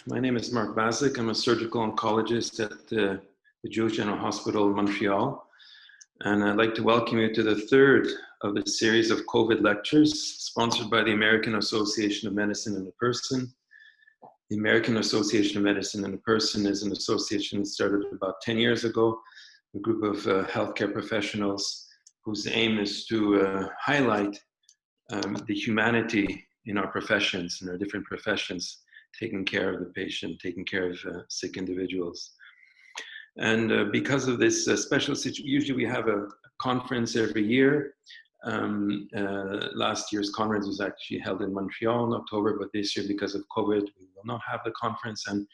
My name is Mark Bazik. I'm a surgical oncologist at the Jewish General Hospital in Montreal. And I'd like to welcome you to the third of the series of COVID lectures sponsored by the American Association of Medicine in a Person. The American Association of Medicine in a Person is an association that started about 10 years ago, a group of healthcare professionals whose aim is to highlight the humanity in our professions, in our different professions, taking care of the patient, taking care of sick individuals. And because of this special situation, usually we have a conference every year. Last year's conference was actually held in Montreal in October, but this year, because of COVID, we will not have the conference. And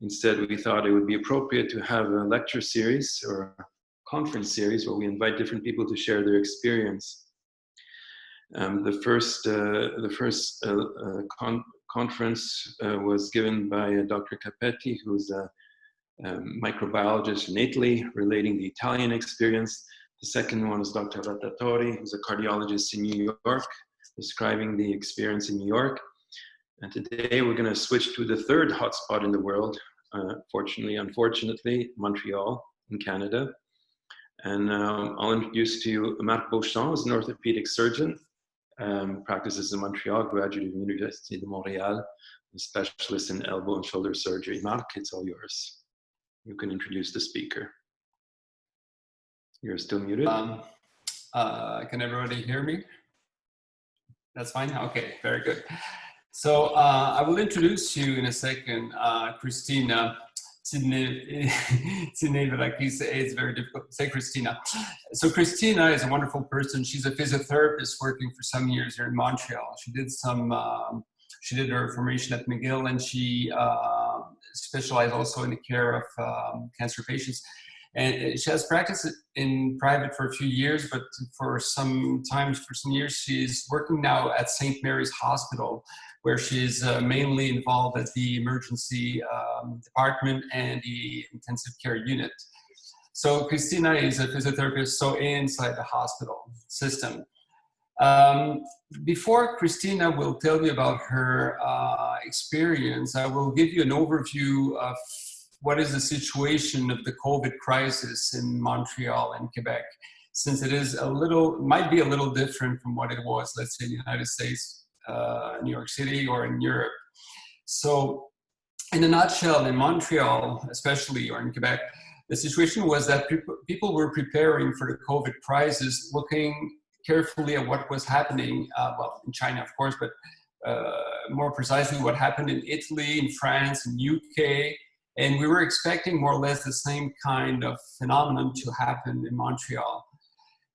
instead, we thought it would be appropriate to have a lecture series or a conference series where we invite different people to share their experience. The first conference was given by Dr. Capetti, who's a microbiologist in Italy, relating the Italian experience. The second one is Dr. Rattatori, who's a cardiologist in New York, describing the experience in New York. And today we're going to switch to the third hotspot in the world, unfortunately, Montreal in Canada. And I'll introduce to you Marc Beauchamp, who's an orthopedic surgeon. Practices in Montreal, graduate of the University of Montreal, a specialist in elbow and shoulder surgery. Marc, it's all yours. You can introduce the speaker. You're still muted. Can everybody hear me? That's fine? Okay, very good. So I will introduce you in a second, Kristina Tzinevrakis. It's very difficult to say Kristina. So Kristina is a wonderful person. She's a physiotherapist working for some years here in Montreal. She did her formation at McGill, and she specialized also in the care of cancer patients. And she has practiced in private for a few years, but for some years, she's working now at St. Mary's Hospital, where she's mainly involved at the emergency department and the intensive care unit. So Kristina is a physiotherapist, so inside the hospital system. Before Kristina will tell you about her experience, I will give you an overview of what is the situation of the COVID crisis in Montreal and Quebec, since it is might be a little different from what it was, let's say, in the United States, New York City, or in Europe. So in a nutshell, in Montreal, especially, or in Quebec, the situation was that people were preparing for the COVID crisis, looking carefully at what was happening, well, in China, of course, but more precisely what happened in Italy, in France, in UK, and we were expecting more or less the same kind of phenomenon to happen in Montreal.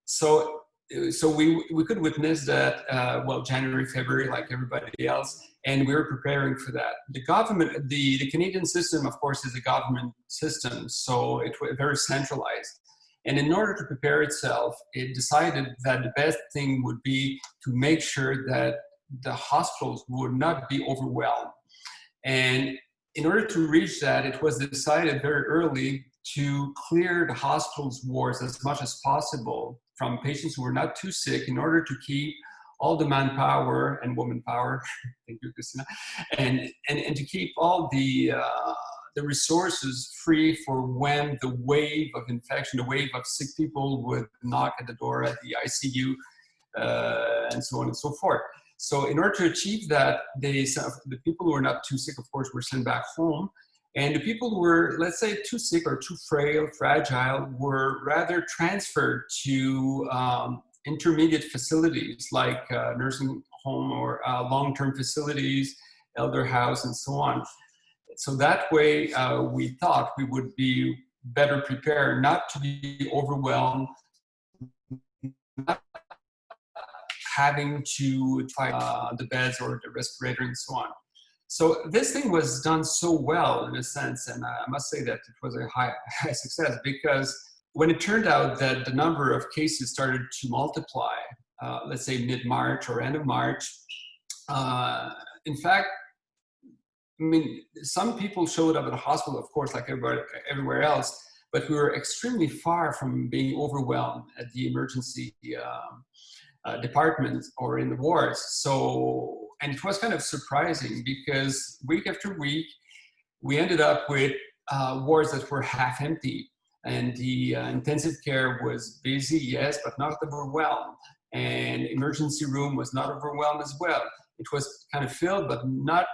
So we could witness that, well, January, February, like everybody else, and we were preparing for that. The government, the Canadian system, of course, is a government system, so it was very centralized. And in order to prepare itself, it decided that the best thing would be to make sure that the hospitals would not be overwhelmed. And in order to reach that, it was decided very early to clear the hospitals' wards as much as possible from patients who were not too sick, in order to keep all the manpower and woman power, thank you, Kristina, and to keep all the resources free for when the wave of infection, the wave of sick people would knock at the door at the ICU, and so on and so forth. So in order to achieve that, the people who were not too sick, of course, were sent back home. And the people who were, let's say, too sick or too fragile, were rather transferred to intermediate facilities like nursing home or long-term facilities, elder house, and so on. So that way, we thought we would be better prepared not to be overwhelmed, not having to try the beds or the respirator and so on. So this thing was done so well, in a sense, and I must say that it was a high success, because when it turned out that the number of cases started to multiply, let's say mid-March or end of March, in fact, I mean, some people showed up at the hospital, of course, like everywhere else, but we were extremely far from being overwhelmed at the emergency department or in the wards. So, and it was kind of surprising, because week after week, we ended up with wards that were half empty. And the intensive care was busy, yes, but not overwhelmed. And emergency room was not overwhelmed as well. It was kind of filled, but not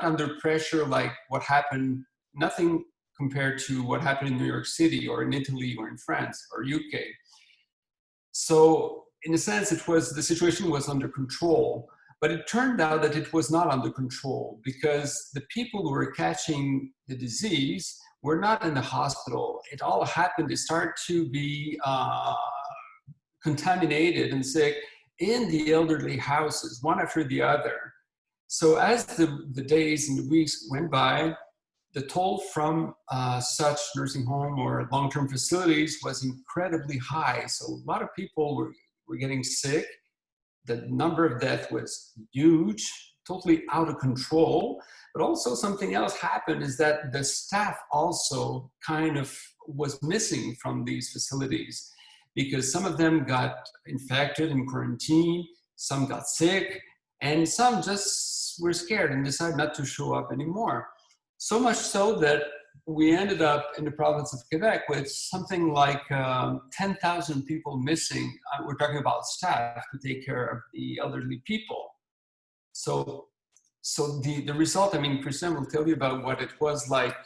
under pressure like what happened, nothing compared to what happened in New York City or in Italy or in France or UK. So in a sense, the situation was under control, but it turned out that it was not under control because the people who were catching the disease were not in the hospital. It all happened, they started to be contaminated and sick in the elderly houses, one after the other. So as the days and the weeks went by, the toll from such nursing home or long-term facilities was incredibly high. So a lot of people were getting sick. The number of deaths was huge, totally out of control. But also something else happened is that the staff also kind of was missing from these facilities because some of them got infected in quarantine, some got sick, and some just were scared and decided not to show up anymore. So much so that we ended up in the province of Quebec with something like 10,000 people missing. We're talking about staff to take care of the elderly people. So the result, I mean, Kristina will tell you about what it was like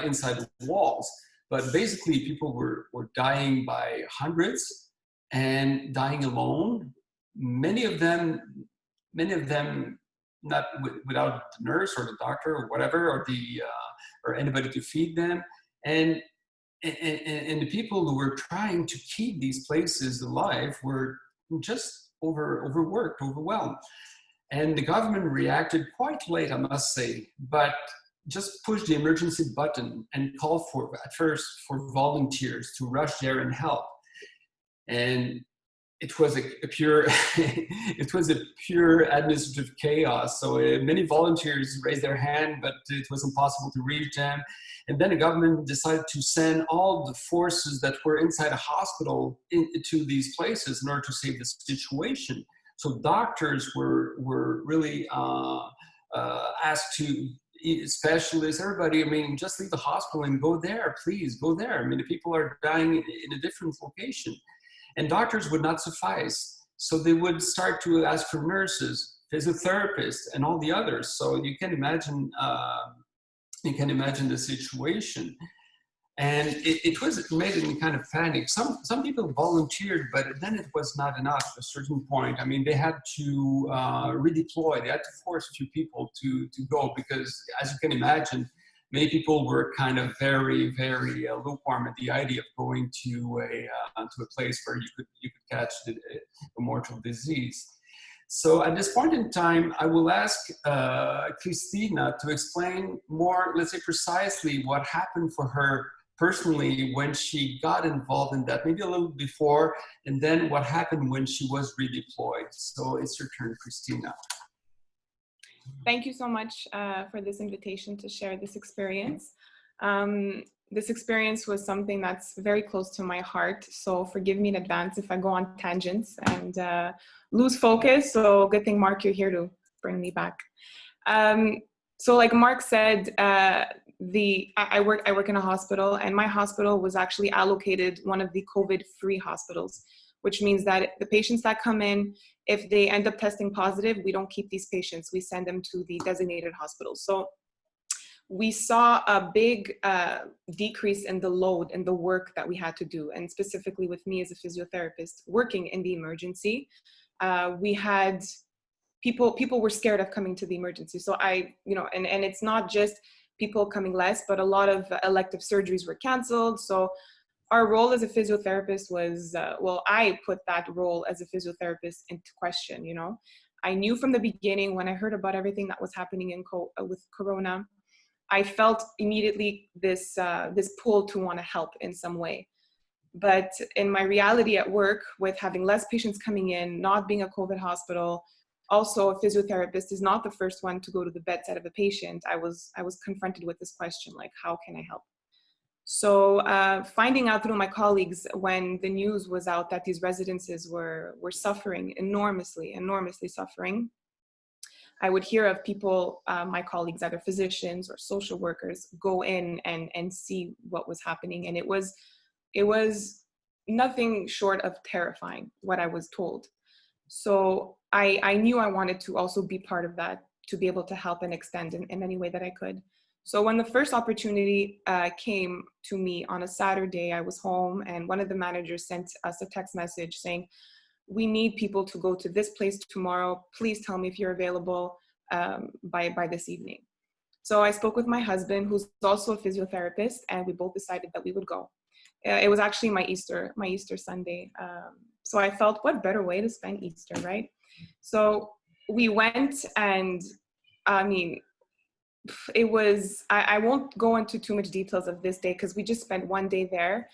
inside the walls. But basically, people were dying by hundreds and dying alone. Many of them not without the nurse or the doctor or whatever, or anybody to feed them. And the people who were trying to keep these places alive were just overworked, overwhelmed. And the government reacted quite late, I must say, but just pushed the emergency button and called at first for volunteers to rush there and help. And it was a pure administrative chaos. So many volunteers raised their hand, but it was impossible to reach them. And then the government decided to send all the forces that were inside a hospital into these places in order to save the situation. So doctors were really asked to, specialists, everybody, I mean, just leave the hospital and go there, please, go there. I mean, the people are dying in a different location. And doctors would not suffice. So they would start to ask for nurses, physiotherapists, and all the others. So you can imagine the situation. And it made it in kind of panic. Some people volunteered, but then it was not enough at a certain point. I mean, they had to redeploy. They had to force a few people to go because, as you can imagine, many people were kind of very, very lukewarm at the idea of going to a place where you could catch a mortal disease. So at this point in time, I will ask Kristina to explain more, let's say precisely what happened for her personally when she got involved in that, maybe a little before, and then what happened when she was redeployed. So it's your turn, Kristina. Thank you so much for this invitation to share this experience. This experience was something that's very close to my heart, so forgive me in advance if I go on tangents and lose focus. So good thing, Mark, you're here to bring me back. So like Mark said, I work in a hospital, and my hospital was actually allocated one of the COVID-free hospitals, which means that the patients that come in, if they end up testing positive, we don't keep these patients. We send them to the designated hospitals. So we saw a big decrease in the load and the work that we had to do. And specifically with me as a physiotherapist working in the emergency, we had people were scared of coming to the emergency. So and it's not just people coming less, but a lot of elective surgeries were canceled. So our role as a physiotherapist was, I put that role as a physiotherapist into question, you know. I knew from the beginning when I heard about everything that was happening with Corona, I felt immediately this pull to want to help in some way. But in my reality at work, with having less patients coming in, not being a COVID hospital, also a physiotherapist is not the first one to go to the bedside of a patient. I was confronted with this question, like, how can I help? So finding out through my colleagues when the news was out that these residences were suffering enormously suffering, I would hear of people, my colleagues, either physicians or social workers, go in and see what was happening. And it was nothing short of terrifying, what I was told. So I knew I wanted to also be part of that, to be able to help and extend in any way that I could. So when the first opportunity came to me on a Saturday, I was home, and one of the managers sent us a text message saying, we need people to go to this place tomorrow. Please tell me if you're available by this evening. So I spoke with my husband, who's also a physiotherapist, and we both decided that we would go. It was actually my Easter Sunday. So I felt, what better way to spend Easter, right? So we went, and I mean, it was, I won't go into too much details of this day because we just spent one day there.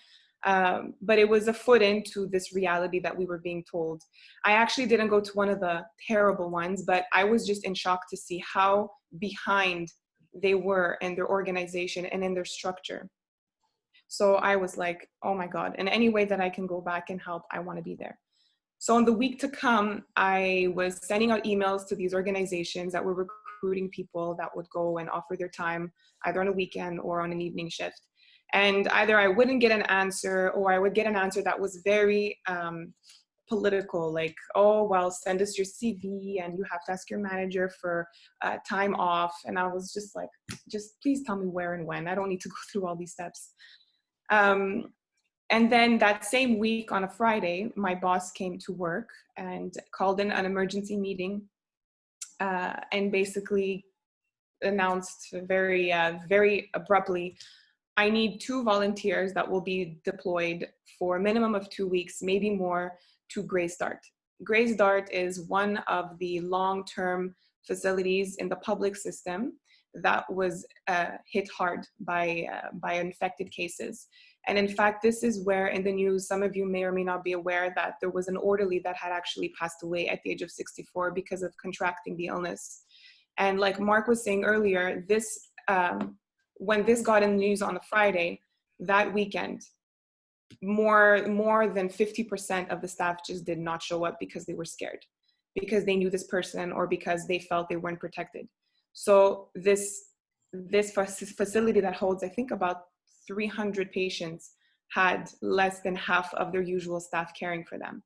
But it was a foot into this reality that we were being told. I actually didn't go to one of the terrible ones, but I was just in shock to see how behind they were in their organization and in their structure. So I was like, oh my God, in any way that I can go back and help, I want to be there. So in the week to come, I was sending out emails to these organizations that were recruiting people that would go and offer their time either on a weekend or on an evening shift. And either I wouldn't get an answer, or I would get an answer that was very political, like, oh, well, send us your CV and you have to ask your manager for time off. And I was just like, just please tell me where and when. I don't need to go through all these steps. And then that same week on a Friday, my boss came to work and called in an emergency meeting and basically announced very, very abruptly, I need 2 volunteers that will be deployed for a minimum of 2 weeks, maybe more, to Grey's Dart. Grey's Dart is one of the long-term facilities in the public system that was hit hard by infected cases. And in fact, this is where in the news, some of you may or may not be aware that there was an orderly that had actually passed away at the age of 64 because of contracting the illness. And like Mark was saying earlier, this when this got in the news on a Friday, that weekend, more than 50% of the staff just did not show up because they were scared, because they knew this person or because they felt they weren't protected. So this facility that holds, I think, about 300 patients had less than half of their usual staff caring for them.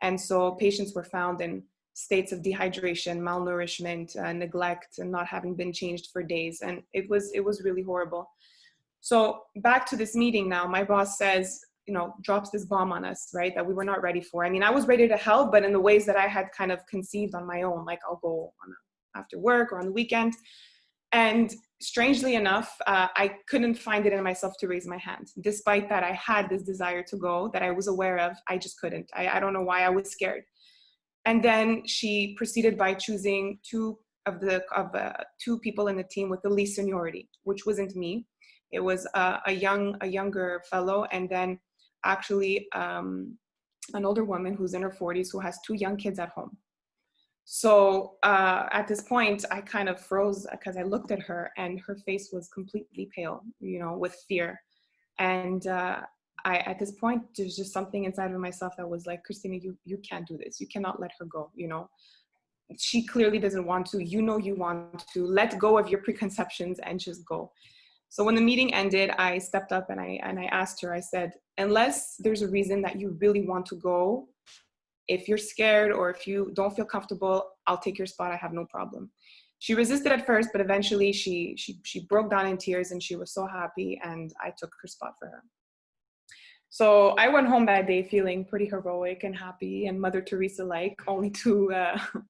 And so patients were found in states of dehydration, malnourishment, neglect, and not having been changed for days. And it was really horrible. So back to this meeting now, my boss says, drops this bomb on us, right, that we were not ready for. I mean, I was ready to help, but in the ways that I had kind of conceived on my own, like I'll go after work or on the weekend. And strangely enough, I couldn't find it in myself to raise my hand. Despite that, I had this desire to go that I was aware of. I just couldn't. I don't know why. I was scared. And then she proceeded by choosing two people in the team with the least seniority, which wasn't me. It was a younger fellow, and then actually an older woman who's in her 40s who has 2 young kids at home. So at this point, I kind of froze because I looked at her and her face was completely pale, with fear. And at this point, there's just something inside of myself that was like, Kristina, you can't do this. You cannot let her go, She clearly doesn't want to. You want to. Let go of your preconceptions and just go. So when the meeting ended, I stepped up and I asked her, I said, unless there's a reason that you really want to go, if you're scared or if you don't feel comfortable, I'll take your spot. I have no problem. She resisted at first, but eventually she broke down in tears and she was so happy, and I took her spot for her. So I went home that day feeling pretty heroic and happy and Mother Teresa-like, only to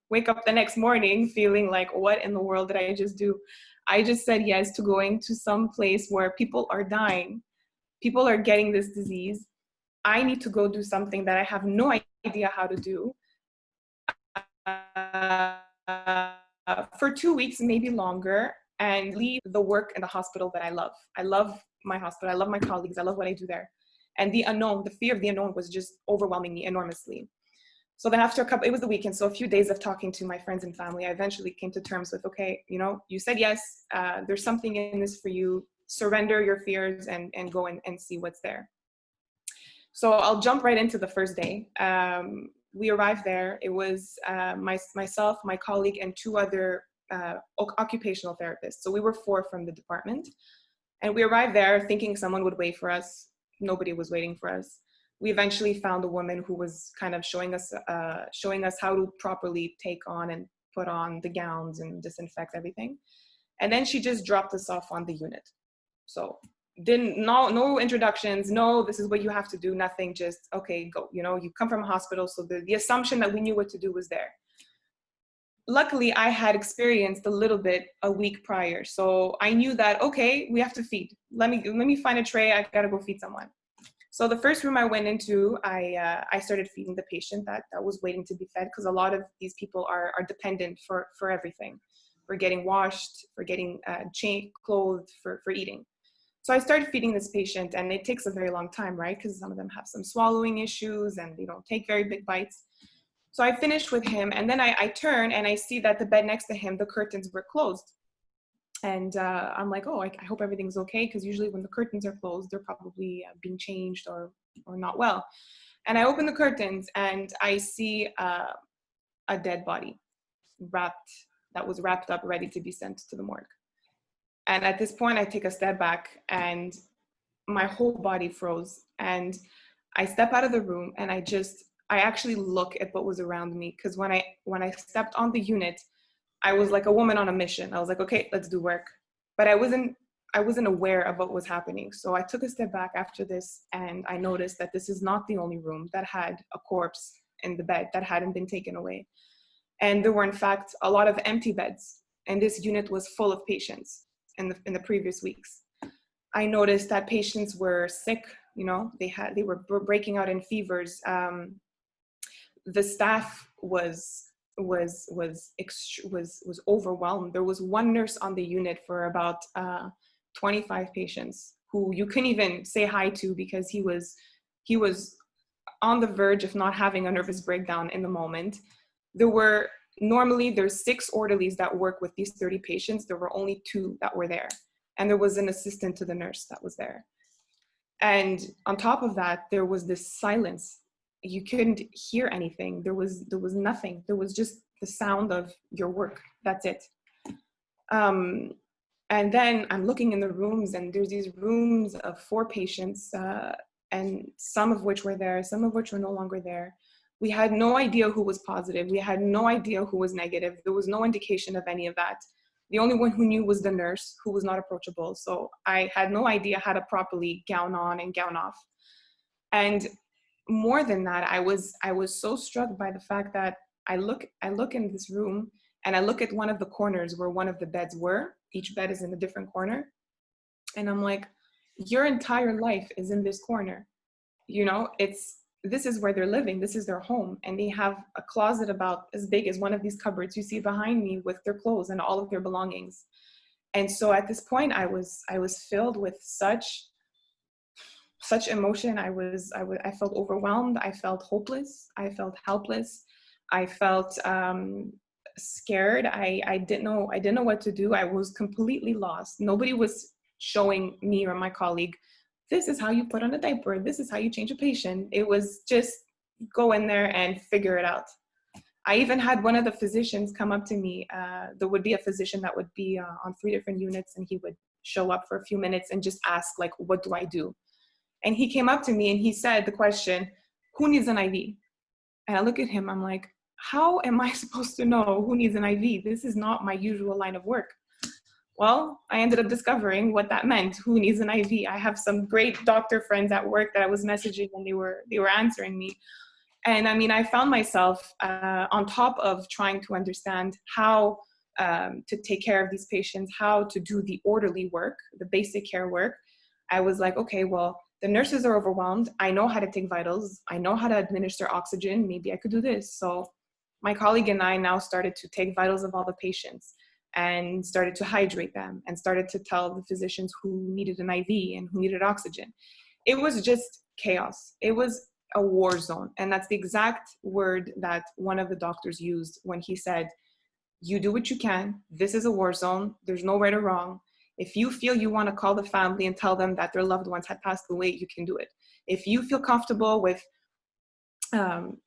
wake up the next morning feeling like, what in the world did I just do? I just said yes to going to some place where people are dying. People are getting this disease. I need to go do something that I have no idea how to do for 2 weeks, maybe longer, and leave the work in the hospital that I love. I love my hospital. I love my colleagues. I love what I do there. And the unknown, the fear of the unknown was just overwhelming me enormously. So then after it was the weekend, so a few days of talking to my friends and family, I eventually came to terms with, okay, you said yes, there's something in this for you, surrender your fears and go and see what's there. So I'll jump right into the first day. we arrived there. It was myself, my colleague, and two other occupational therapists. So we were 4 from the department. And we arrived there thinking someone would wait for us. Nobody was waiting for us. We eventually found a woman who was kind of showing us how to properly take on and put on the gowns and disinfect everything. And then she just dropped us off on the unit. So no introductions, no, this is what you have to do, nothing, just, okay, go. You know, you come from a hospital, so the assumption that we knew what to do was there. Luckily, I had experienced a little bit a week prior. So I knew that, okay, we have to feed. Let me find a tray, I gotta go feed someone. So the first room I went into, I started feeding the patient that was waiting to be fed, because a lot of these people are dependent for everything, for getting washed, for getting changed, clothed, for eating. So I started feeding this patient, and it takes a very long time, right? Because some of them have some swallowing issues and they don't take very big bites. So I finished with him, and then I turn and I see that the bed next to him, the curtains were closed. And I'm like, oh, I hope everything's okay, because usually when the curtains are closed, they're probably being changed or not well. And I open the curtains and I see a dead body that was wrapped up, ready to be sent to the morgue. And at this point, I take a step back and my whole body froze. And I step out of the room and I actually look at what was around me. Because when I stepped on the unit, I was like a woman on a mission. I was like, okay, let's do work. But I wasn't aware of what was happening. So I took a step back after this, and I noticed that this is not the only room that had a corpse in the bed that hadn't been taken away. And there were, in fact, a lot of empty beds. And this unit was full of patients in the previous weeks. I noticed that patients were sick, you know, they were breaking out in fevers. The staff was overwhelmed. There was one nurse on the unit for about 25 patients who you couldn't even say hi to, because he was on the verge of not having a nervous breakdown in the moment. Normally there's 6 orderlies that work with these 30 patients. There were only 2 that were there, and there was an assistant to the nurse that was there. And on top of that, there was this silence. You couldn't hear anything. There was nothing. There was just the sound of your work. That's it. And then I'm looking in the rooms, and there's these rooms of 4 patients, and some of which were there, some of which were no longer there. We had no idea who was positive. We had no idea who was negative. There was no indication of any of that. The only one who knew was the nurse, who was not approachable. So I had no idea how to properly gown on and gown off. And more than that, I was so struck by the fact that I look in this room, and I look at one of the corners where one of the beds were. Each bed is in a different corner. And I'm like, your entire life is in this corner. You know, this is where they're living. This is their home. And they have a closet about as big as one of these cupboards you see behind me, with their clothes and all of their belongings. And so at this point, I was filled with such emotion. I felt overwhelmed. I felt hopeless. I felt helpless. I felt scared. I didn't know what to do. I was completely lost. Nobody was showing me or my colleague, this is how you put on a diaper. This is how you change a patient. It was just go in there and figure it out. I even had one of the physicians come up to me. There would be a physician that would be on 3 different units, and he would show up for a few minutes and just ask, like, what do I do? And he came up to me and he said the question, who needs an IV? And I look at him, I'm like, how am I supposed to know who needs an IV? This is not my usual line of work. Well, I ended up discovering what that meant, who needs an IV. I have some great doctor friends at work that I was messaging when they were answering me. And I mean, I found myself on top of trying to understand how to take care of these patients, how to do the orderly work, the basic care work. I was like, okay, well, the nurses are overwhelmed. I know how to take vitals. I know how to administer oxygen. Maybe I could do this. So my colleague and I now started to take vitals of all the patients and started to hydrate them and started to tell the physicians who needed an IV and who needed oxygen. It was just chaos. It was a war zone. And that's the exact word that one of the doctors used when he said, you do what you can. This is a war zone. There's no right or wrong. If you feel you want to call the family and tell them that their loved ones had passed away, you can do it. If you feel comfortable with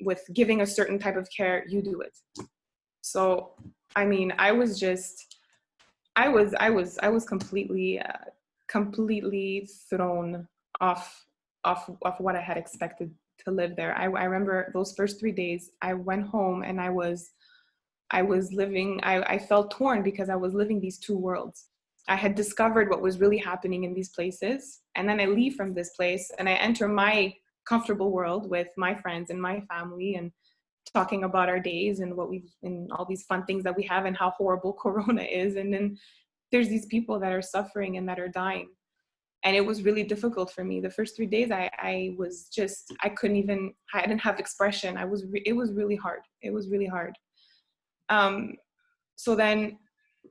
with giving a certain type of care, you do it. So, I mean, I was completely thrown off what I had expected to live there. I remember those first 3 days, I went home and I was living, I felt torn because I was living these two worlds. I had discovered what was really happening in these places, and then I leave from this place and I enter my comfortable world with my friends and my family and talking about our days and and all these fun things that we have and how horrible Corona is. And then there's these people that are suffering and that are dying. And it was really difficult for me. The first 3 days, I didn't have expression. It was really hard. It was really hard. So then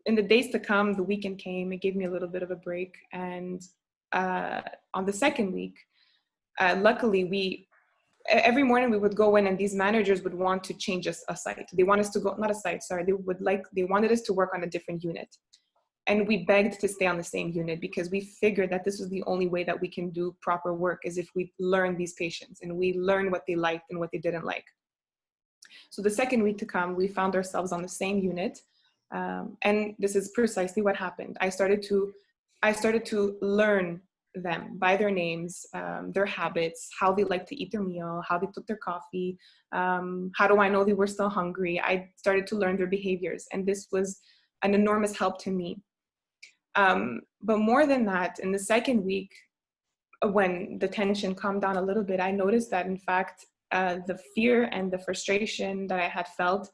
in the days to come, the weekend came, it gave me a little bit of a break. And on the second week, luckily every morning we would go in and these managers would want to change us a site. They want us to go, not a site, sorry. They wanted us to work on a different unit. And we begged to stay on the same unit because we figured that this was the only way that we can do proper work, is if we learn these patients and we learn what they liked and what they didn't like. So the second week to come, we found ourselves on the same unit. And this is precisely what happened. I started to learn them by their names, their habits, how they like to eat their meal, how they took their coffee, how do I know they were still hungry? I started to learn their behaviors, and this was an enormous help to me. But more than that, in the second week, when the tension calmed down a little bit, I noticed that in fact, the fear and the frustration that I had felt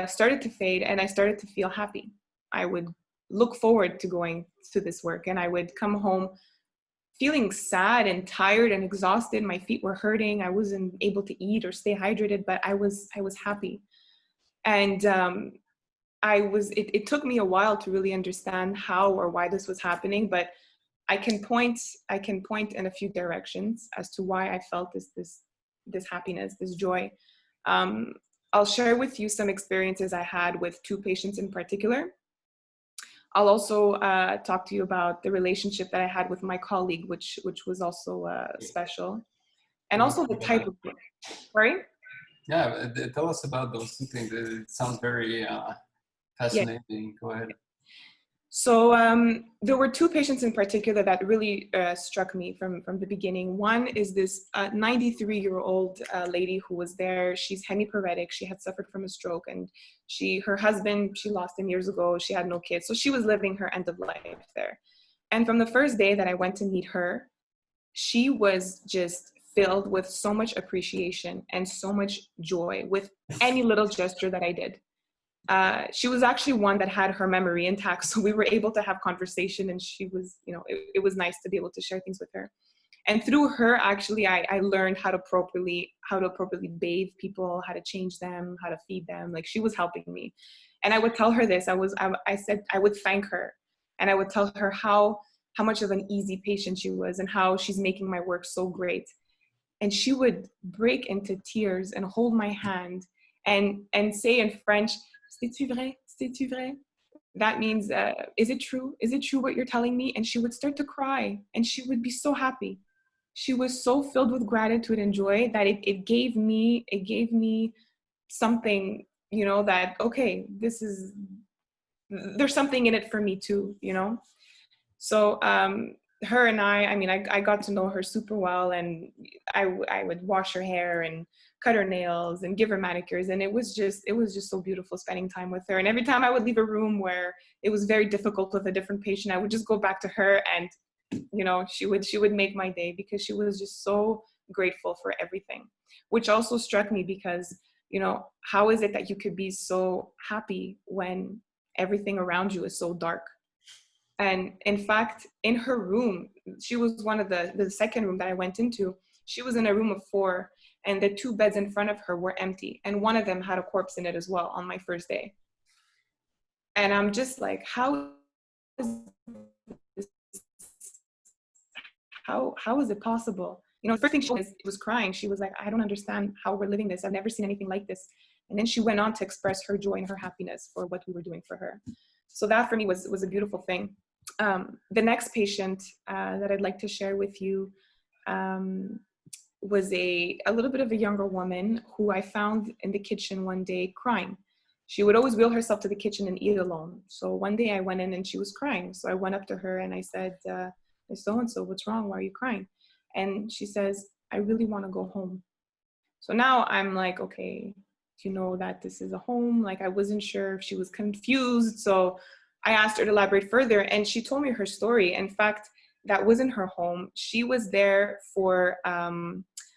started to fade, and I started to feel happy. I would look forward to going to this work, and I would come home feeling sad and tired and exhausted. My feet were hurting. I wasn't able to eat or stay hydrated, but I was happy. And it took me a while to really understand how or why this was happening, but I can point in a few directions as to why I felt this happiness, this joy. I'll share with you some experiences I had with two patients in particular. I'll also talk to you about the relationship that I had with my colleague, which was also special, and also the type of work. Sorry? Yeah, tell us about those two things. It sounds very fascinating. Yeah. Go ahead. So there were two patients in particular that really struck me from the beginning. One is this 93-year-old lady who was there. She's hemiparetic. She had suffered from a stroke, and her husband, she lost him years ago. She had no kids. So she was living her end of life there. And from the first day that I went to meet her, she was just filled with so much appreciation and so much joy with any little gesture that I did. She was actually one that had her memory intact, so we were able to have conversation, and she was, it was nice to be able to share things with her. And through her, actually, I learned how to appropriately bathe people, how to change them, how to feed them. Like, she was helping me. And I would tell her this. I said I would thank her, and I would tell her how much of an easy patient she was and how she's making my work so great. And she would break into tears and hold my hand and say in French, "C'est-tu vrai? C'est-tu vrai?" That means, is it true? Is it true what you're telling me? And she would start to cry, and she would be so happy. She was so filled with gratitude and joy that it gave me something, that, okay, there's something in it for me too, So her and I got to know her super well, and I would wash her hair and cut her nails and give her manicures, and it was just so beautiful spending time with her. And every time I would leave a room where it was very difficult with a different patient, I would just go back to her, and she would make my day, because she was just so grateful for everything, which also struck me because, how is it that you could be so happy when everything around you is so dark? And in fact, in her room, she was one of the second room that I went into. She was in a room of 4, and the 2 beds in front of her were empty. And one of them had a corpse in it as well on my first day. And I'm just like, how is it possible? The first thing she was crying. She was like, I don't understand how we're living this. I've never seen anything like this. And then she went on to express her joy and her happiness for what we were doing for her. So that for me was a beautiful thing. The next patient that I'd like to share with you, was a little bit of a younger woman who I found in the kitchen one day crying. She would always wheel herself to the kitchen and eat alone. So one day I went in and she was crying. So I went up to her and I said, so-and-so, what's wrong? Why are you crying? And she says, I really want to go home. So now I'm like, okay, do you know that this is a home? Like, I wasn't sure if she was confused. So I asked her to elaborate further, and she told me her story. In fact, that wasn't her home. She was there for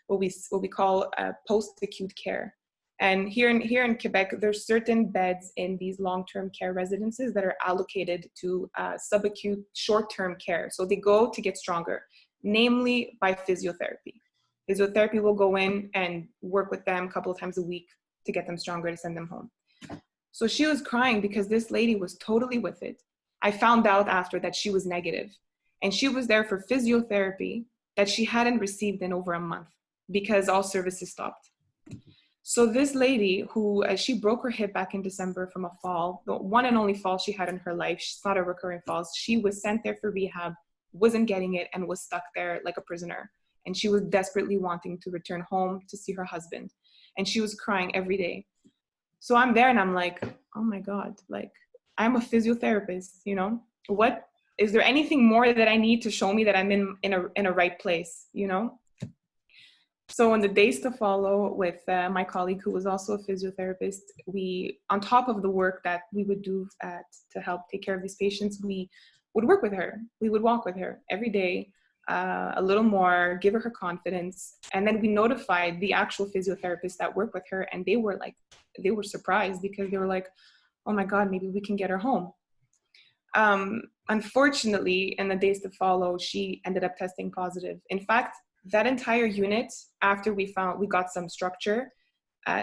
what we call post-acute care. And here in Quebec, there's certain beds in these long-term care residences that are allocated to subacute short-term care. So they go to get stronger, namely by physiotherapy. Physiotherapy will go in and work with them a couple of times a week to get them stronger, to send them home. So she was crying because this lady was totally with it. I found out after that she was negative, and she was there for physiotherapy that she hadn't received in over a month because all services stopped. So this lady who, she broke her hip back in December from a fall, the one and only fall she had in her life. She's not a recurring fall. She was sent there for rehab, wasn't getting it, and was stuck there like a prisoner. And she was desperately wanting to return home to see her husband. And she was crying every day. So I'm there and I'm like, oh my God, like, I'm a physiotherapist, you know? What, is there anything more that I need to show me that I'm in a right place, you know? So in the days to follow with my colleague, who was also a physiotherapist, we, on top of the work that we would do to help take care of these patients, we would work with her. We would walk with her every day, a little more, give her confidence. And then we notified the actual physiotherapists that work with her, and they were surprised because they were like, oh my God, maybe we can get her home. Unfortunately, in the days to follow, she ended up testing positive. In fact, that entire unit, after we got some structure,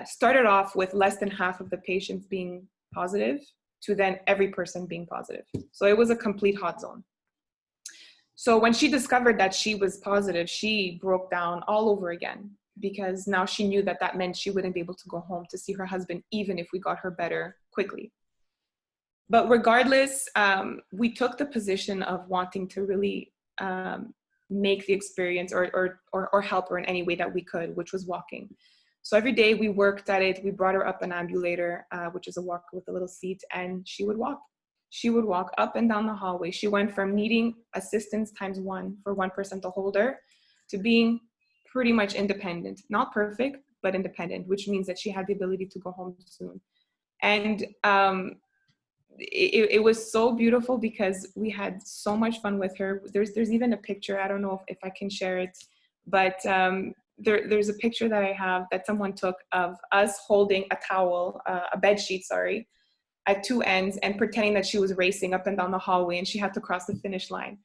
started off with less than half of the patients being positive to then every person being positive. So it was a complete hot zone. So when she discovered that she was positive, she broke down all over again, because now she knew that that meant she wouldn't be able to go home to see her husband, even if we got her better quickly. But regardless, we took the position of wanting to really make the experience or help her in any way that we could, which was walking. So every day we worked at it. We brought her up an ambulator, which is a walker with a little seat, and she would walk. She would walk up and down the hallway. She went from needing assistance ×1 for one person to hold her to being pretty much independent. Not perfect, but independent, which means that she had the ability to go home soon. And it was so beautiful because we had so much fun with her. There's even a picture, I don't know if I can share it, but there's a picture that I have that someone took of us holding a towel, a bed sheet, sorry, at two ends, and pretending that she was racing up and down the hallway and she had to cross the finish line.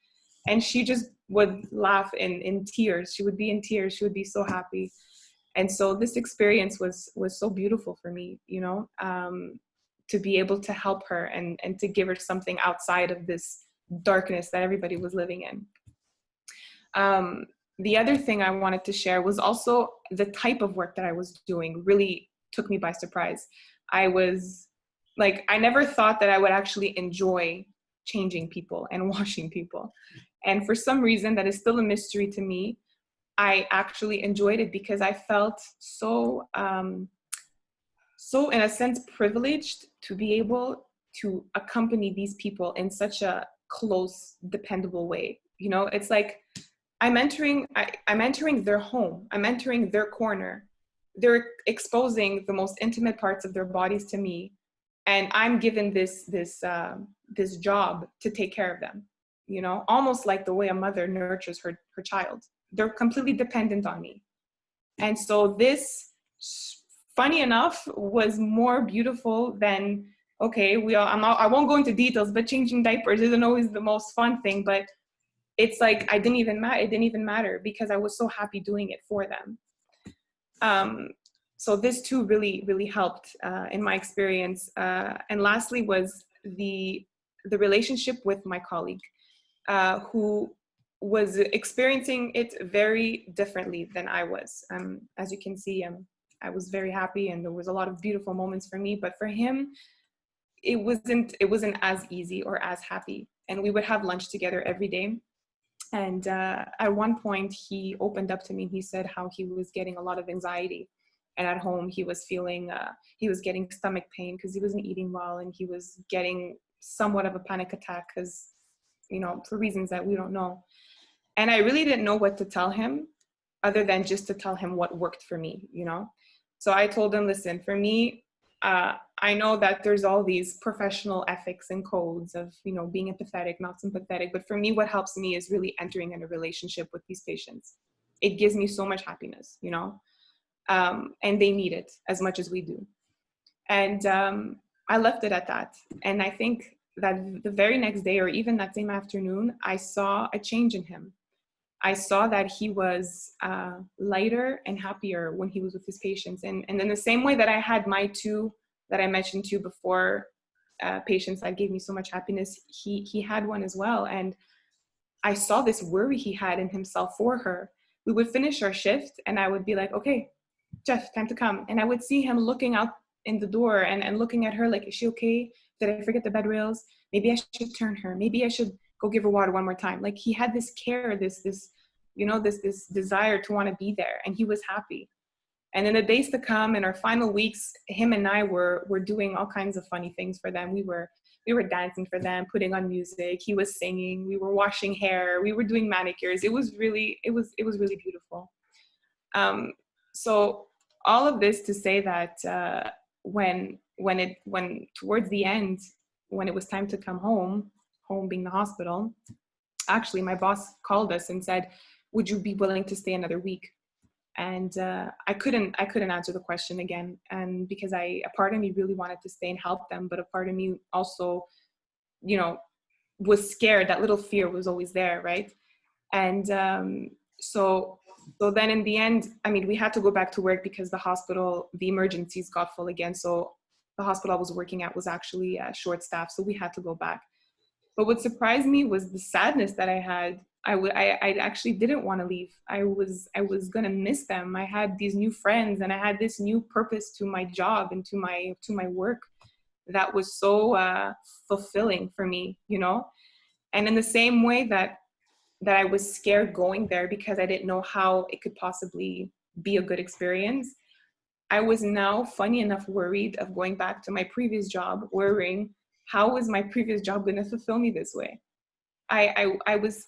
And she just would laugh in tears. She would be in tears. She would be so happy. And so this experience was so beautiful for me, you know, to be able to help her and to give her something outside of this darkness that everybody was living in. The other thing I wanted to share was also the type of work that I was doing really took me by surprise. I never thought that I would actually enjoy changing people and washing people. And for some reason, that is still a mystery to me, I actually enjoyed it because I felt so in a sense privileged to be able to accompany these people in such a close, dependable way. You know, it's like I'm entering their home. I'm entering their corner. They're exposing the most intimate parts of their bodies to me, and I'm given this job to take care of them. You know, almost like the way a mother nurtures her child. They're completely dependent on me, and so this, funny enough, was more beautiful than, okay, I won't go into details, but changing diapers isn't always the most fun thing, but it's like it didn't even matter because I was so happy doing it for them. So this too really, really helped in my experience. And lastly was the relationship with my colleague, who was experiencing it very differently than I was. As you can see, I was very happy and there was a lot of beautiful moments for me, but for him, it wasn't as easy or as happy. And we would have lunch together every day. And at one point, he opened up to me. He said how he was getting a lot of anxiety. And at home, he was feeling, he was getting stomach pain because he wasn't eating well. And he was getting somewhat of a panic attack because, you know, for reasons that we don't know. And I really didn't know what to tell him other than just to tell him what worked for me, you know? So I told him, listen, for me, I know that there's all these professional ethics and codes of, you know, being empathetic, not sympathetic. But for me, what helps me is really entering in a relationship with these patients. It gives me so much happiness, you know, and they need it as much as we do. And I left it at that. And I think that the very next day, or even that same afternoon, I saw a change in him. I saw that he was lighter and happier when he was with his patients. And in the same way that I had my two that I mentioned to you before, patients that gave me so much happiness, he had one as well. And I saw this worry he had in himself for her. We would finish our shift and I would be like, okay, Jeff, time to come. And I would see him looking out in the door and looking at her like, is she okay? Did I forget the bed rails? Maybe I should turn her. Maybe I should go give her water one more time. Like he had this care, this you know, this desire to want to be there, and he was happy. And in the days to come, in our final weeks, him and I were doing all kinds of funny things for them. We were dancing for them, putting on music. He was singing. We were washing hair. We were doing manicures. It was really beautiful. So all of this to say that when towards the end, when it was time to come home being the hospital, actually my boss called us and said, would you be willing to stay another week? And I couldn't answer the question again. And because a part of me really wanted to stay and help them, but a part of me also, you know, was scared. That little fear was always there, right? And so then in the end, I mean, we had to go back to work because the hospital, the emergencies got full again. So the hospital I was working at was actually short-staffed, so we had to go back. But what surprised me was the sadness that I had. I actually didn't want to leave. I was gonna miss them. I had these new friends, and I had this new purpose to my job and to my work that was so fulfilling for me, you know. And in the same way that I was scared going there because I didn't know how it could possibly be a good experience, I was now, funny enough, worried of going back to my previous job, worrying, how is my previous job going to fulfill me this way? I was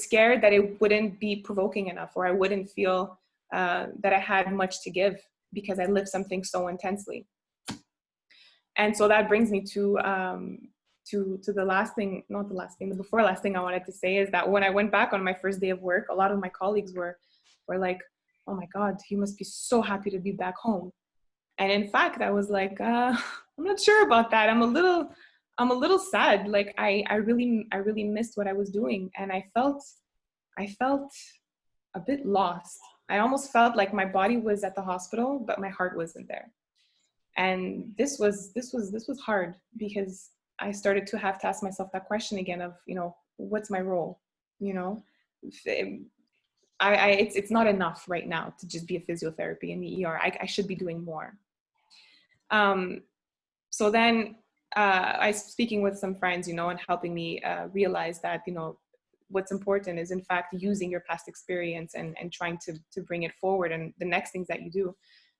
scared that it wouldn't be provoking enough, or I wouldn't feel that I had much to give because I lived something so intensely. And so that brings me to the last thing, not the last thing, the before last thing I wanted to say is that when I went back on my first day of work, a lot of my colleagues were like, oh my God, you must be so happy to be back home. And in fact, I was like, I'm not sure about that. I'm a little sad. Like I really missed what I was doing. And I felt a bit lost. I almost felt like my body was at the hospital, but my heart wasn't there. And this was hard because I started to have to ask myself that question again of, you know, what's my role? You know, it's not enough right now to just be a physiotherapy in the ER. I should be doing more. So then I was speaking with some friends, you know, and helping me realize that, you know, what's important is in fact using your past experience and trying to bring it forward. And the next things that you do,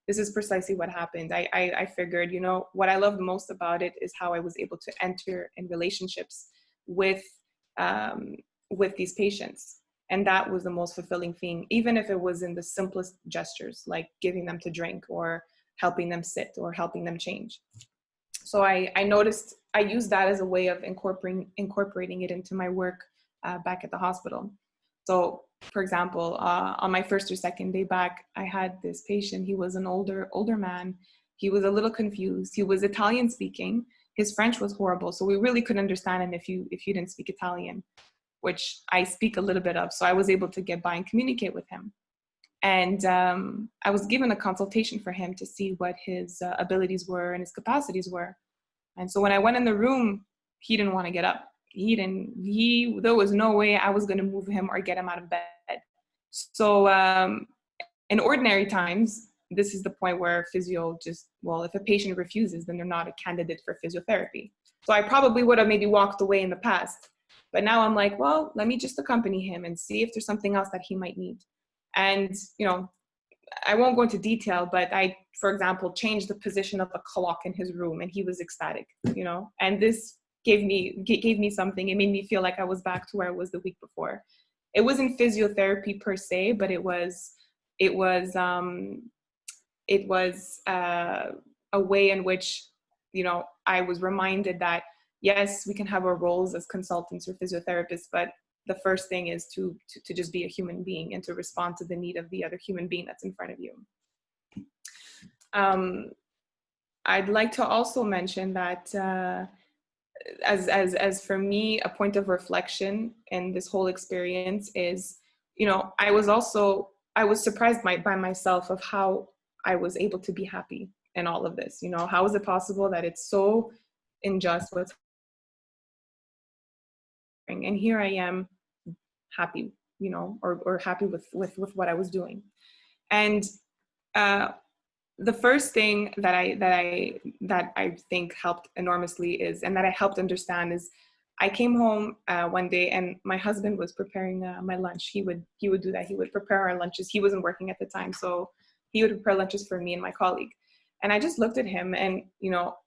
this is precisely what happened. I figured, you know, what I love most about it is how I was able to enter in relationships with these patients. And that was the most fulfilling thing, even if it was in the simplest gestures, like giving them to drink or helping them sit or helping them change. So I noticed I used that as a way of incorporating it into my work back at the hospital. So for example, on my first or second day back, I had this patient. He was an older man. He was a little confused. He was Italian speaking. His French was horrible. So we really couldn't understand him if you didn't speak Italian, which I speak a little bit of. So I was able to get by and communicate with him. And I was given a consultation for him to see what his abilities were and his capacities were. And so when I went in the room, he didn't want to get up. There was no way I was going to move him or get him out of bed. So in ordinary times, this is the point where physio if a patient refuses, then they're not a candidate for physiotherapy. So I probably would have maybe walked away in the past. But now I'm like, well, let me just accompany him and see if there's something else that he might need. And, you know, I won't go into detail, but I, for example, changed the position of a clock in his room, and he was ecstatic, you know, and this gave me something. It made me feel like I was back to where I was the week before. It wasn't physiotherapy per se, but it was a way in which, you know, I was reminded that, yes, we can have our roles as consultants or physiotherapists, but the first thing is to just be a human being and to respond to the need of the other human being that's in front of you. I'd like to also mention that as for me, a point of reflection in this whole experience is, you know, I was surprised by myself of how I was able to be happy in all of this. You know, how is it possible that it's so unjust what's happening? And here I am happy, you know, or happy with what I was doing. And the first thing that I think helped enormously is, and that I helped understand is, I came home one day and my husband was preparing my lunch. He would do that. He would prepare our lunches. He wasn't working at the time, so he would prepare lunches for me and my colleague. And I just looked at him, and, you know,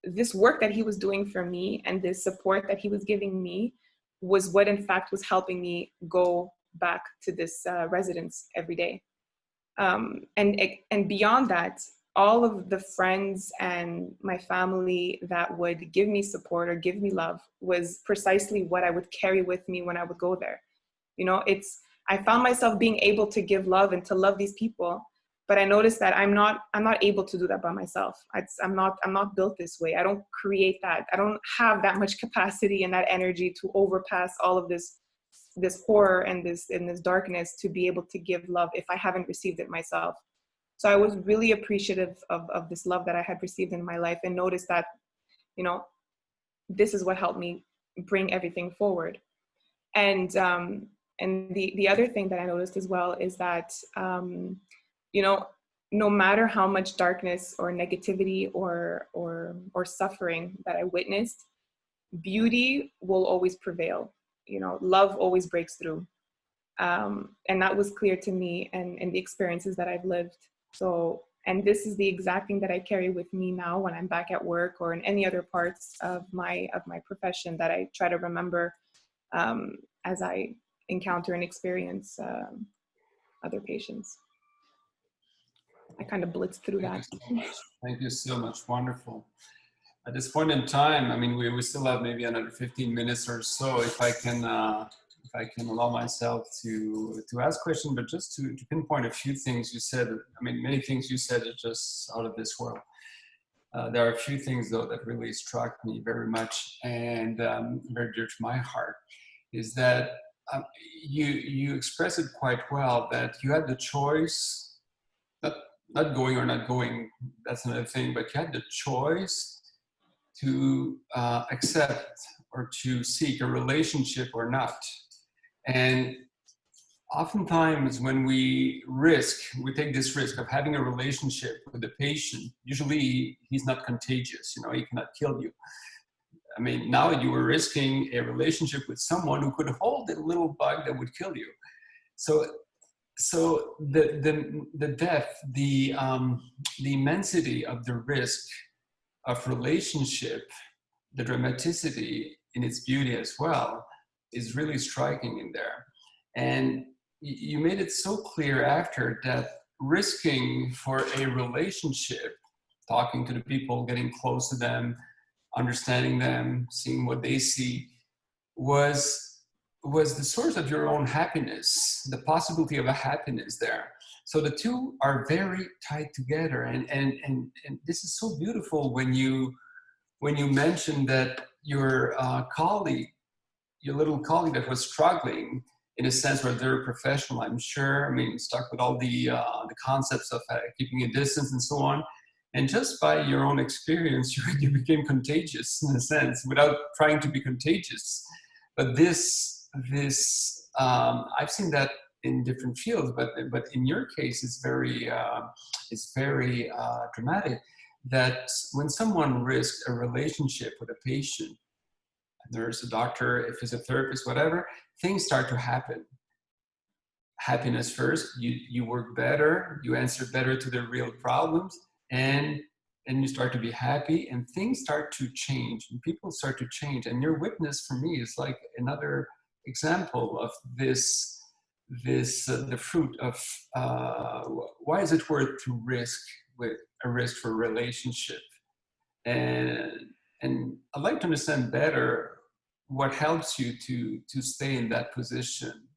this work that he was doing for me and this support that he was giving me was what in fact was helping me go back to this residence every day. And beyond that, all of the friends and my family that would give me support or give me love was precisely what I would carry with me when I would go there. You know, I found myself being able to give love and to love these people, but I noticed that I'm not able to do that by myself. I'm not built this way. I don't create that. I don't have that much capacity and that energy to overpass all of this horror and this darkness to be able to give love if I haven't received it myself. So I was really appreciative of this love that I had received in my life, and noticed that, you know, this is what helped me bring everything forward. And the other thing that I noticed as well is that, you know, no matter how much darkness or negativity or suffering that I witnessed, beauty will always prevail. You know, love always breaks through. And that was clear to me and the experiences that I've lived. So, and this is the exact thing that I carry with me now when I'm back at work or in any other parts of my profession, that I try to remember as I encounter and experience other patients. I kind of blitzed through that. Thank you so much. Wonderful. At this point in time, I mean, we still have maybe another 15 minutes or so. If I can allow myself to ask questions, but just to pinpoint a few things you said. I mean, many things you said are just out of this world. There are a few things, though, that really struck me very much and very dear to my heart. Is that you express it quite well, that you had the choice, not going or not going, that's another thing, but you had the choice to accept or to seek a relationship or not. And oftentimes when we take this risk of having a relationship with a patient, usually he's not contagious, you know, he cannot kill you. I mean, now you were risking a relationship with someone who could hold a little bug that would kill you. So the depth, the immensity of the risk of relationship, the dramaticity in its beauty as well, is really striking in there. And you made it so clear after that risking for a relationship, talking to the people, getting close to them, understanding them, seeing what they see, was the source of your own happiness, the possibility of a happiness there. So the two are very tied together, and this is so beautiful when you mentioned that your colleague, your little colleague that was struggling in a sense where they're a professional, I'm sure, I mean, stuck with all the concepts of keeping a distance and so on. And just by your own experience, you became contagious in a sense without trying to be contagious. But this I've seen that in different fields, but in your case, it's very dramatic. That when someone risks a relationship with a patient, nurse, a doctor, a physiotherapist, whatever, things start to happen. Happiness first, you work better, you answer better to the real problems, and you start to be happy, and things start to change, and people start to change. And your witness for me is like another example of this, the fruit of why is it worth to risk with a risk for a relationship. And I'd like to understand better what helps you to stay in that position.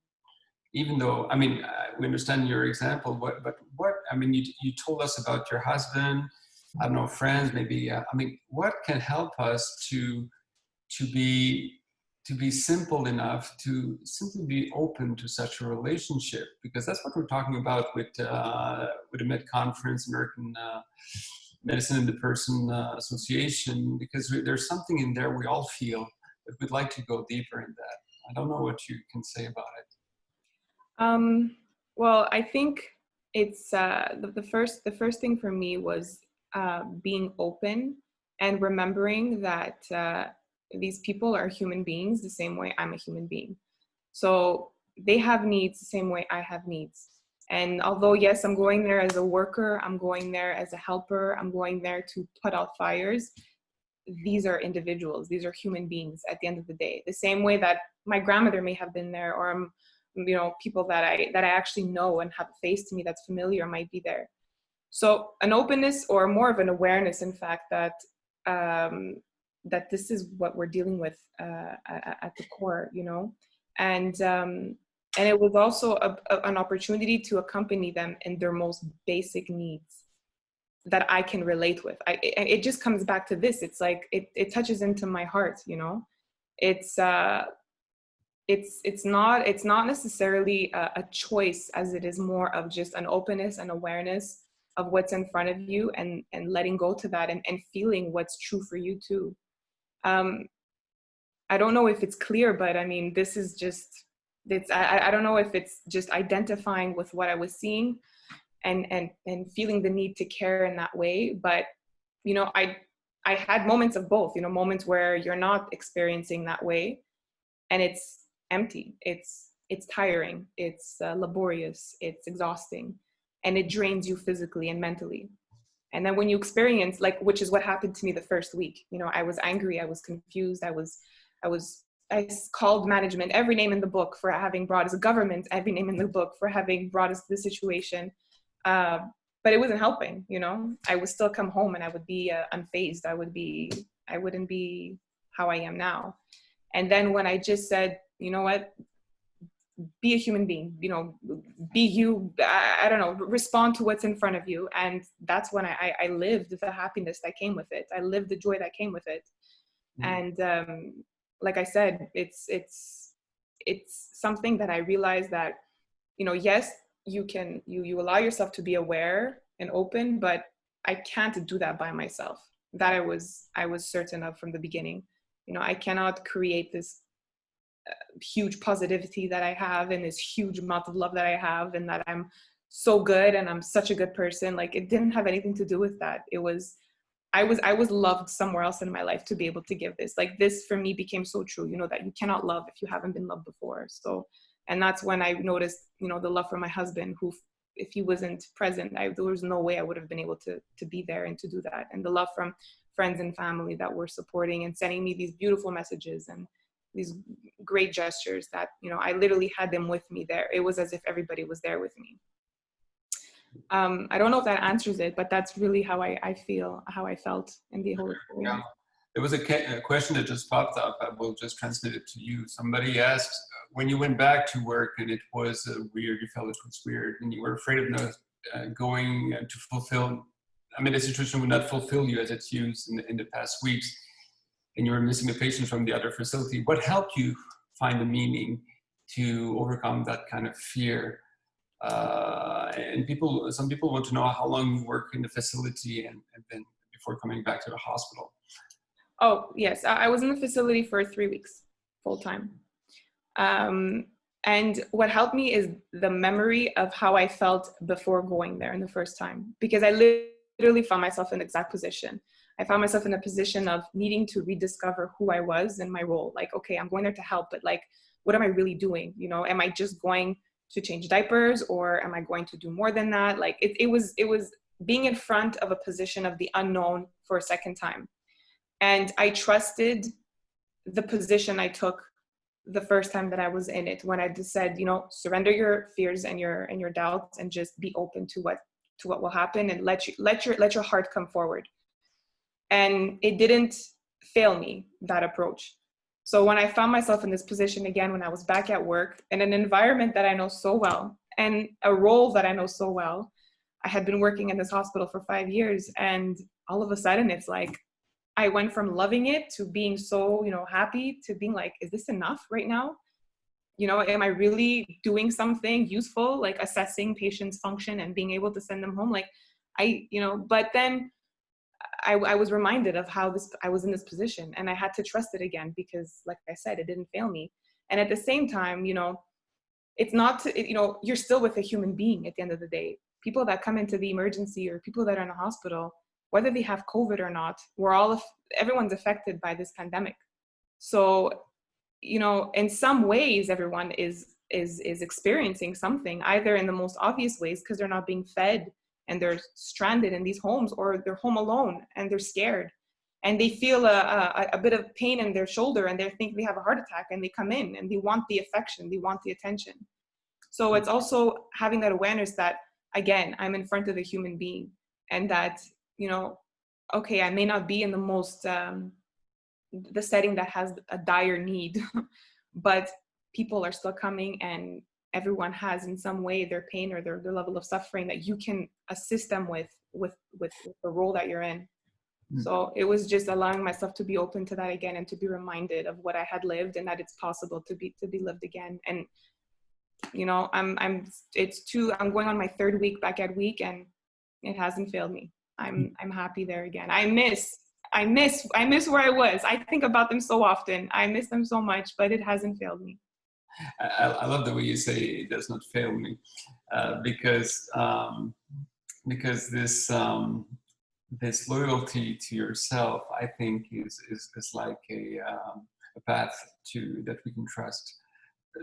Even though, I mean, we understand your example, but what, I mean, you told us about your husband, I don't know, friends, maybe, I mean, what can help us to be simple enough to simply be open to such a relationship? Because that's what we're talking about with the Med Conference, American Medicine in the Person Association, because there's something in there we all feel, but we'd like to go deeper in that. I don't know what you can say about it. Well, I think it's the first thing for me was being open and remembering that these people are human beings the same way I'm a human being. So they have needs the same way I have needs. And although, yes, I'm going there as a worker, I'm going there as a helper, I'm going there to put out fires, these are individuals, these are human beings at the end of the day. The same way that my grandmother may have been there, or you know, people that I actually know and have a face to me that's familiar might be there. So an openness, or more of an awareness, in fact, that that this is what we're dealing with at the core, you know, and it was also an opportunity to accompany them in their most basic needs that I can relate with. It just comes back to this. It's like it touches into my heart, you know. It's not necessarily a choice, as it is more of just an openness and awareness of what's in front of you, and letting go to that, and feeling what's true for you too. I don't know if it's clear, but I mean, this is just, I don't know if it's just identifying with what I was seeing and feeling the need to care in that way. But, you know, I had moments of both, you know, moments where you're not experiencing that way and it's empty, it's tiring, it's laborious, it's exhausting, and it drains you physically and mentally. And then when you experience, like, which is what happened to me the first week, you know, I was angry, I was confused, I called management every name in the book for having brought us, government every name in the book for having brought us to the situation, but it wasn't helping. You know, I would still come home and I would be unfazed. I wouldn't be how I am now. And then when I just said, you know what, be a human being, you know, be you, I don't know, respond to what's in front of you. And that's when I lived the happiness that came with it. I lived the joy that came with it. Mm-hmm. And like I said, it's something that I realized that, you know, yes, you allow yourself to be aware and open, but I can't do that by myself. That I was certain of from the beginning. You know, I cannot create this huge positivity that I have and this huge amount of love that I have, and that I'm so good and I'm such a good person. Like, it didn't have anything to do with that. It was, I was loved somewhere else in my life to be able to give this. Like, this for me became so true, you know, that you cannot love if you haven't been loved before. So, and that's when I noticed, you know, the love for my husband, who, if he wasn't present, there was no way I would have been able to be there and to do that. And the love from friends and family that were supporting and sending me these beautiful messages and these great gestures that, you know, I literally had them with me there. It was as if everybody was there with me. I don't know if that answers it, but that's really how I feel, how I felt in the whole experience. Yeah. There was a question that just popped up. I will just transmit it to you. Somebody asked, when you went back to work and it was weird, you felt it was weird, and you were afraid of not going to fulfill, I mean, the situation would not fulfill you as it's used in the past weeks, and you were missing a patient from the other facility. What helped you find the meaning to overcome that kind of fear? And some people want to know how long you work in the facility and then before coming back to the hospital. Oh, yes. I was in the facility for 3 weeks, full time. And what helped me is the memory of how I felt before going there in the first time, because I literally found myself in the exact position. I found myself in a position of needing to rediscover who I was and my role. Like, okay, I'm going there to help, but like, what am I really doing? You know, am I just going to change diapers, or am I going to do more than that? Like it was being in front of a position of the unknown for a second time. And I trusted the position I took the first time that I was in it, when I just said, you know, surrender your fears and your doubts and just be open to what will happen, and let your heart come forward. And it didn't fail me, that approach. So when I found myself in this position again, when I was back at work in an environment that I know so well and a role that I know so well, I had been working in this hospital for 5 years, and all of a sudden it's like, I went from loving it to being so, you know, happy, to being like, is this enough right now? You know, am I really doing something useful, like assessing patients' function and being able to send them home? Like but then I was reminded of how I was in this position, and I had to trust it again, because like I said, it didn't fail me. And at the same time, you know, it's not, you're still with a human being at the end of the day. People that come into the emergency, or people that are in a hospital, whether they have COVID or not, everyone's affected by this pandemic. So, you know, in some ways, everyone is experiencing something, either in the most obvious ways, because they're not being fed and they're stranded in these homes, or they're home alone and they're scared and they feel a bit of pain in their shoulder and they think they have a heart attack, and they come in and they want the affection, they want the attention. So it's also having that awareness that, again, I'm in front of a human being, and that, you know, okay, I may not be in the most, the setting that has a dire need, but people are still coming, and everyone has in some way their pain or their level of suffering that you can assist them with the role that you're in. So it was just allowing myself to be open to that again, and to be reminded of what I had lived, and that it's possible to be lived again. And you know, I'm going on my 3rd week back at week, and it hasn't failed me. I'm happy there again. I miss where I was. I think about them so often. I miss them so much, but it hasn't failed me. I love the way you say it does not fail me, because this loyalty to yourself, I think, is like a path that we can trust.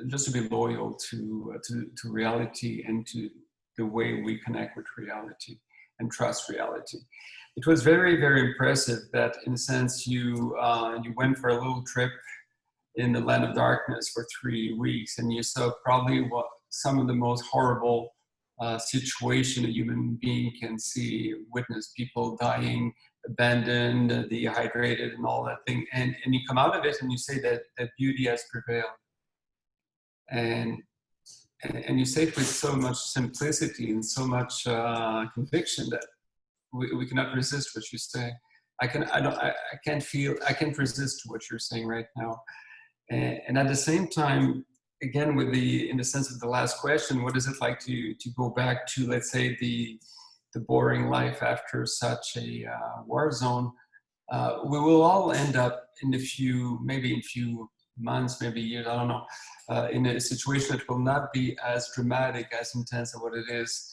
Just to be loyal to reality, and to the way we connect with reality and trust reality. It was very, very impressive that, in a sense, you went for a little trip in the land of darkness for 3 weeks, and you saw probably what some of the most horrible situation a human being can witness people dying, abandoned, dehydrated, and all that thing. And you come out of it and you say that beauty has prevailed. And you say it with so much simplicity and so much conviction that we cannot resist what you say. I can't resist what you're saying right now. And at the same time, again, in the sense of the last question, what is it like to go back to, let's say, the boring life after such a war zone? We will all end up in a few months, maybe years, I don't know, in a situation that will not be as dramatic, as intense as what it is,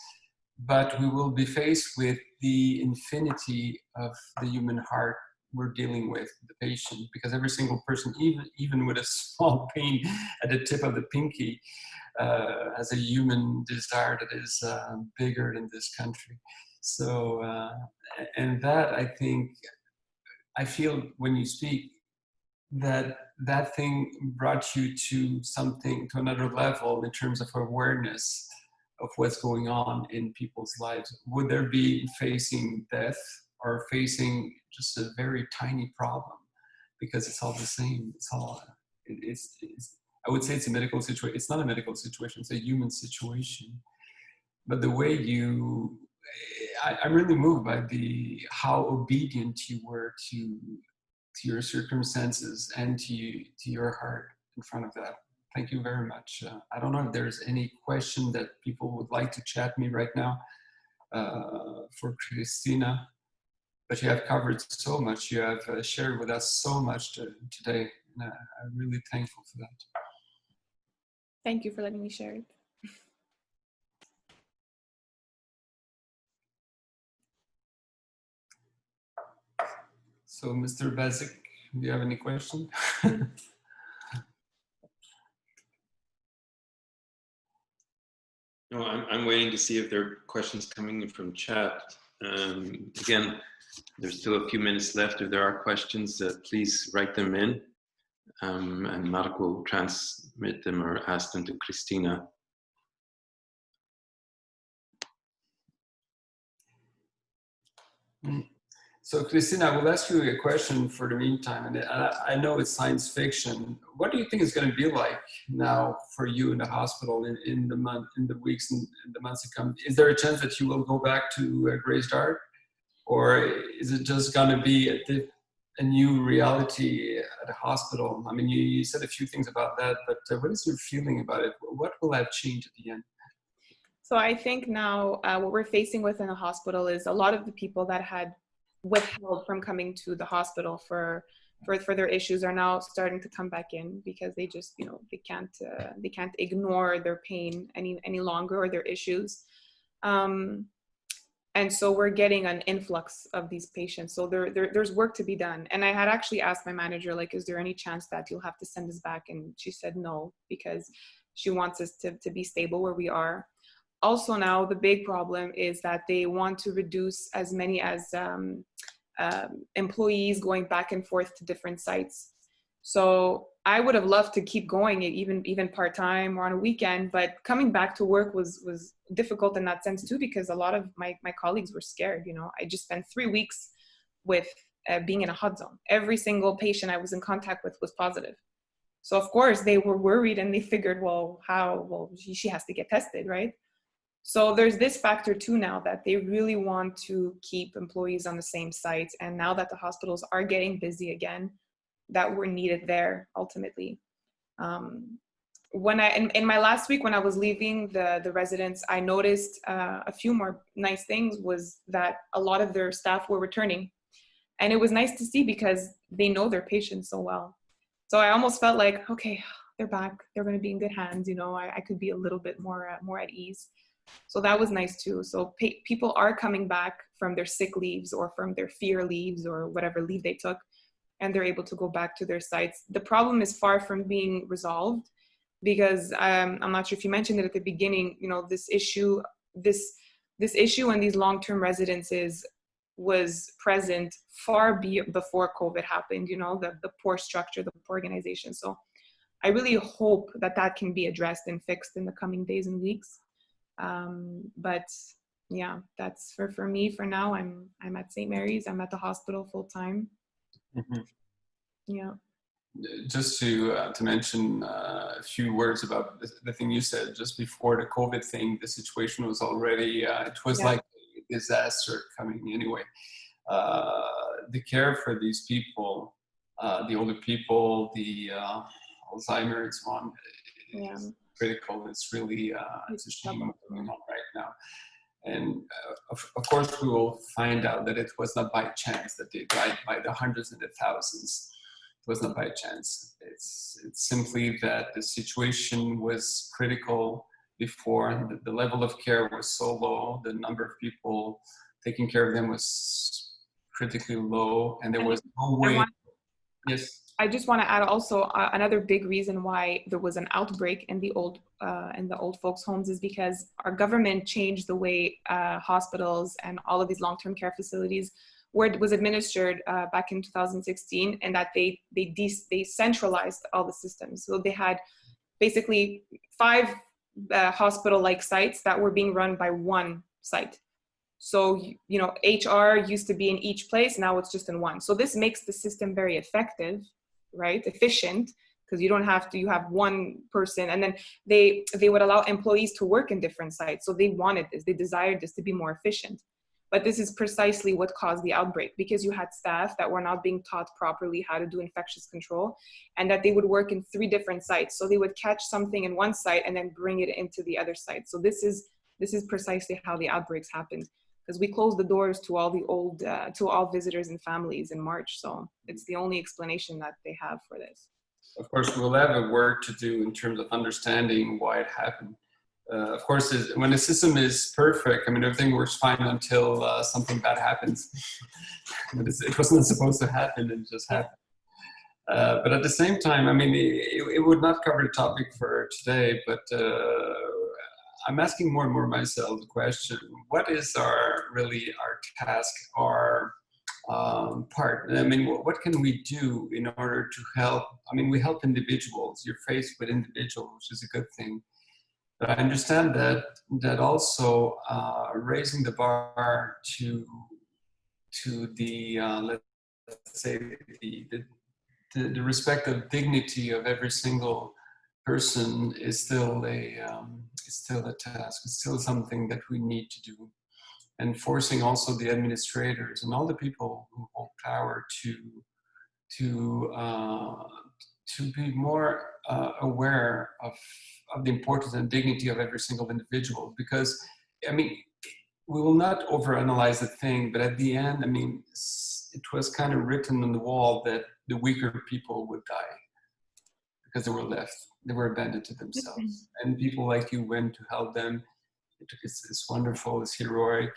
but we will be faced with the infinity of the human heart we're dealing with, the patient, because every single person, even with a small pain at the tip of the pinky, has a human desire that is bigger than this country. So, and that, I feel when you speak, that thing brought you to another level in terms of awareness of what's going on in people's lives. Would there be facing death or facing just a very tiny problem? Because it's all the same. I would say it's a medical situation. It's not a medical situation, it's a human situation. But the way I'm really moved by how obedient you were to your circumstances and to your heart in front of that. Thank you very much. I don't know if there's any question that people would like to chat me right now for Kristina, but you have covered so much. You have shared with us so much today, and I'm really thankful for that. Thank you for letting me share it. So, Mr. Bezic, do you have any question? No, I'm waiting to see if there are questions coming in from chat. Again, there's still a few minutes left. If there are questions, please write them in, and Mark will transmit them or ask them to Kristina. So, Kristina, I will ask you a question for the meantime, and I know it's science fiction. What do you think is going to be like now for you in the hospital in the weeks and the months to come? Is there a chance that you will go back to Grey's Dart, or is it just going to be a new reality at a hospital? I mean, you said a few things about that, but what is your feeling about it? What will have changed at the end? So I think now what we're facing within the hospital is a lot of the people that had withheld from coming to the hospital for their issues are now starting to come back in because they just, you know, they can't ignore their pain any longer or their issues. And so we're getting an influx of these patients. So there's work to be done. And I had actually asked my manager, like, is there any chance that you'll have to send us back? And she said no, because she wants us to be stable where we are. Also now the big problem is that they want to reduce as many as employees going back and forth to different sites. So I would have loved to keep going even part-time or on a weekend, but coming back to work was difficult in that sense too, because a lot of my colleagues were scared. You know, I just spent 3 weeks with being in a hot zone. Every single patient I was in contact with was positive. So of course they were worried and they figured, well, she has to get tested, right? So there's this factor too now that they really want to keep employees on the same sites. And now that the hospitals are getting busy again, that we're needed there ultimately. When in my last week, when I was leaving the residence, I noticed a few more nice things was that a lot of their staff were returning. And it was nice to see because they know their patients so well. So I almost felt like, okay, they're back. They're going to be in good hands. You know, I could be a little bit more at ease. So that was nice too. So people are coming back from their sick leaves or from their fear leaves or whatever leave they took, and they're able to go back to their sites. The problem is far from being resolved because I'm not sure if you mentioned it at the beginning, you know, this issue in these long-term residences was present far before COVID happened, you know, the poor structure, the poor organization. So I really hope that can be addressed and fixed in the coming days and weeks. But yeah, that's for me for now. I'm at St. Mary's. I'm at the hospital full time. Mm-hmm. Yeah. Just to mention a few words about the thing you said just before the COVID thing, the situation was already, it was like a disaster coming anyway. The care for these people, the older people, the Alzheimer's and so on, is critical. It's really, it's a shame what's going on right now. And of course, we will find out that it was not by chance that they died by the hundreds and the thousands. It was not by chance. It's simply that the situation was critical before. The level of care was so low. The number of people taking care of them was critically low, and there was no way. Yes. I just want to add also another big reason why there was an outbreak in the old folks' homes is because our government changed the way hospitals and all of these long-term care facilities where it was administered back in 2016, and that they centralized all the systems. So they had basically 5 hospital-like sites that were being run by one site. So, you know, HR used to be in each place, now it's just in one. So this makes the system very effective, right? Efficient, because you don't have to, you have one person, and then they would allow employees to work in different sites. So they wanted this, they desired this to be more efficient. But this is precisely what caused the outbreak, because you had staff that were not being taught properly how to do infectious control, and that they would work in 3 different sites. So they would catch something in one site and then bring it into the other site. So this is precisely how the outbreaks happened, because we closed the doors to all the old, to all visitors and families in March. So it's the only explanation that they have for this. Of course, we'll have a work to do in terms of understanding why it happened. of course, when the system is perfect, I mean, everything works fine until something bad happens. It wasn't supposed to happen, it just happened. But at the same time, I mean, it would not cover the topic for today, but I'm asking more and more myself the question, what is really our task, our part? I mean, what can we do in order to help? I mean, we help individuals. You're faced with individuals, which is a good thing. But I understand that also raising the bar to the, let's say, the respective dignity of every single person is still a task. It's still something that we need to do, and forcing also the administrators and all the people who hold power to be more aware of the importance and dignity of every single individual. Because I mean, we will not overanalyze the thing, but at the end, I mean, it was kind of written on the wall that the weaker people would die because they were abandoned to themselves. And people like you went to help them. It's wonderful, it's heroic.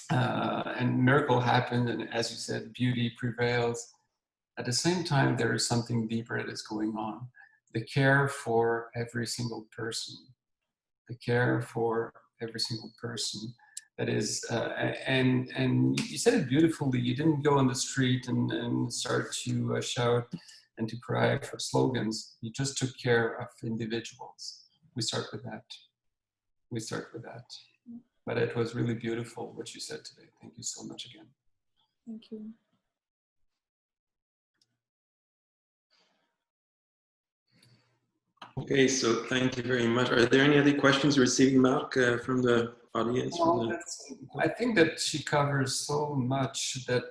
And miracle happened, and as you said, beauty prevails. At the same time, there is something deeper that is going on. The care for every single person. The care for every single person. That is, and you said it beautifully. You didn't go on the street and start to shout and to cry for slogans. You just took care of individuals. We start with that. We start with that. But it was really beautiful what you said today. Thank you so much again. Thank you. Okay, so thank you very much. Are there any other questions you're receiving, Marc, from the audience? I think that she covers so much that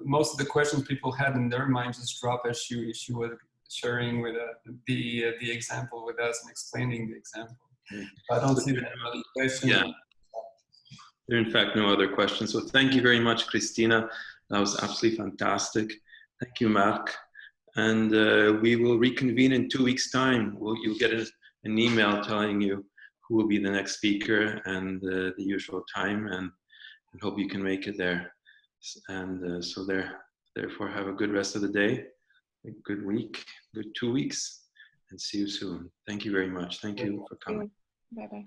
most of the questions people had in their minds just dropped as she was sharing with the example with us and explaining the example. I don't see that many questions. Yeah. There are in fact no other questions. So thank you very much, Kristina. That was absolutely fantastic. Thank you, Marc. And we will reconvene in 2 weeks' time. You'll get an email telling you who will be the next speaker and the usual time, and hope you can make it there. And therefore, have a good rest of the day, a good week, good 2 weeks, and see you soon. Thank you very much. Thank you for coming. Bye-bye.